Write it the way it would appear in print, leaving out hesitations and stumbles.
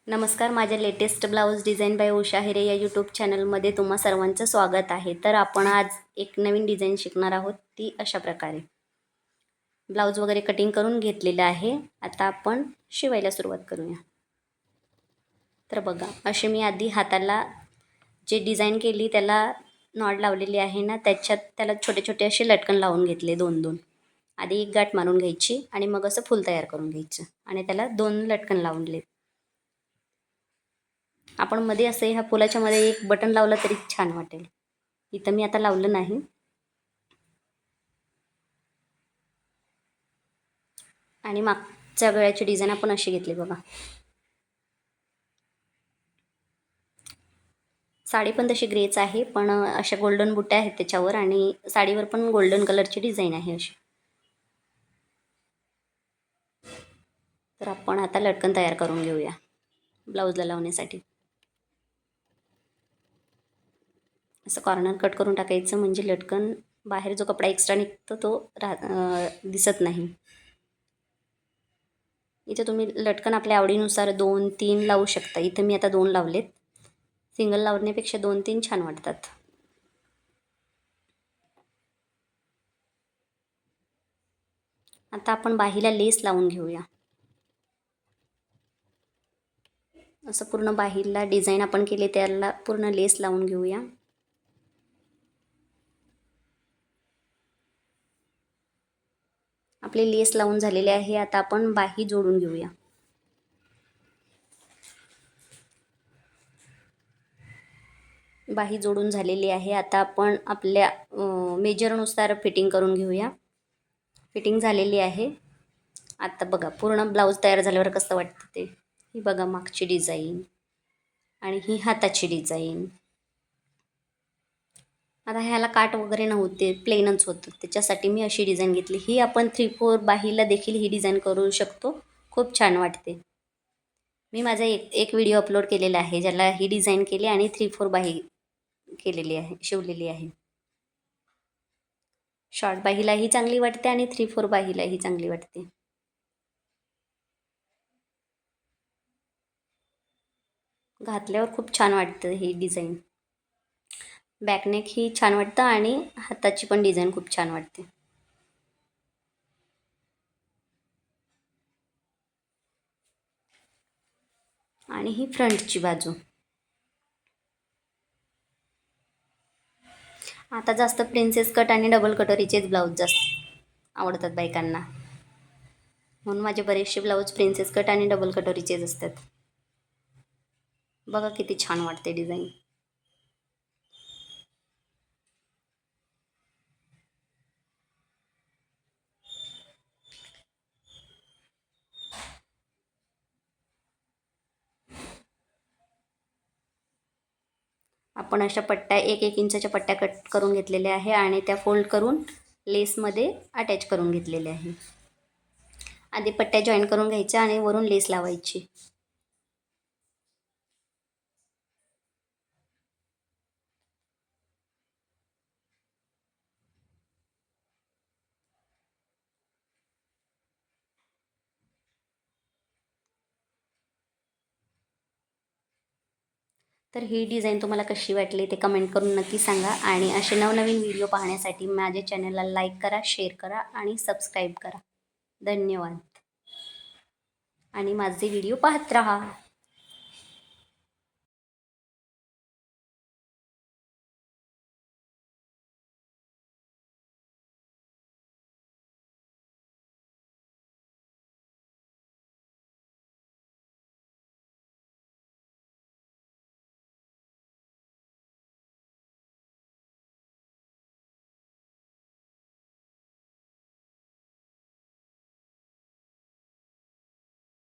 नमस्कार, माझ्या latest blouse design by Usha Hire या यूट्यूब चॅनलमध्ये तुम्हा सर्वांचं स्वागत आहे. तर आपण आज एक नवीन डिझाईन शिकणार आहोत. ती अशा प्रकारे ब्लाऊज वगैरे कटिंग करून घेतलेलं आहे. आता आपण शिवायला सुरुवात करूया. तर बघा, असे मी आधी हाताला जे डिझाईन केली त्याला नॉट लावलेली आहे ना, त्याला छोटे छोटे असे लटकन लावून घेतले दोन दोन. आधी एक गाठ मारून घ्यायची आणि मग असं फुल तयार करून घ्यायचं आणि त्याला दोन लटकन लावून आपण मध्ये असं ह्या फुलाच्या मध्ये एक बटन लावलं तरी छान वाटेल. इथं मी आता लावलं नाही. आणि मागच्या गळ्याची डिझाईन आपण अशी घेतली बघा. साडी पण तशी ग्रेच आहे, पण अशा गोल्डन बुट्ट्या आहेत त्याच्यावर आणि साडीवर पण गोल्डन कलरची डिझाईन आहे अशी. तर आपण आता लटकन तयार करून घेऊया ब्लाऊजला लावण्यासाठी. असं कॉर्नर कट करून टाकायचं म्हणजे लटकन बाहेर जो कपडा एक्स्ट्रा निघतो तो दिसत नाही. इथे तुम्ही लटकन आपल्या आवडीनुसार 2-3 लावू शकता. इथं मी आता 2 लावलेत. सिंगल लावण्यापेक्षा 2-3 छान वाटतात. आता आपण बाहीला लेस लावून घेऊया. असं पूर्ण बाहीला डिझाईन आपण केले त्याला पूर्ण लेस लावून घेऊया. आपले लेस लावून झालेले आहे. आता आपण बाही जोडून घेऊया. बाही जोडून झालेली आहे. आता आपण आपल्या मेजरनुसार फिटिंग करून घेऊया. फिटिंग झालेली आहे. आता बघा पूर्ण ब्लाऊज तयार झाल्यावर कसं वाटतं ते. ही बघा मागची डिझाईन आणि ही हाताची डिझाईन. आता ह्याला काट वगैरे नव्हते, प्लेनच होतं. त्याच्यासाठी मी अशी डिझाईन घेतली. ही आपण 3-4 बाहीला देखील ही डिझाईन करू शकतो. खूप छान वाटते. मी माझा एक व्हिडिओ अपलोड केलेला आहे ज्याला ही डिझाईन केली आणि 3-4 बाही केलेली आहे, शिवलेली आहे. शॉर्ट बाहीलाही चांगली वाटते आणि 3-4 बाहीलाही चांगली वाटते. घातल्यावर खूप छान वाटतं ही डिझाईन. बॅकनेक ही छान वाटतं आणि हाताची पण डिझाईन खूप छान वाटते. आणि ही फ्रंटची बाजू. आता जास्त प्रिन्सेस कट आणि डबल कटोरीचेच ब्लाऊज जास्त आवडतात बायकांना. म्हणून माझे बरेचसे ब्लाऊज प्रिन्सेस कट आणि डबल कटोरीचेच असतात. बघा किती छान वाटते डिझाईन. आपण अशा पट्ट्या 1-1 इंचाच्या पट्ट्या कट करून घेतलेल्या आहे आणि त्या फोल्ड करून लेसमध्ये अटॅच करून घेतलेल्या आहे. आधी पट्ट्या जॉईन करून घ्यायच्या आणि वरून लेस लावायची. तर ही डिझाईन तुम्हाला कशी वाटली ते कमेंट करून नक्की सांगा. आणि असे नवनवीन व्हिडिओ पाहण्यासाठी माझ्या चॅनलला लाईक करा, शेअर करा आणि सबस्क्राईब करा. धन्यवाद. आणि माझे व्हिडिओ पाहत राहा.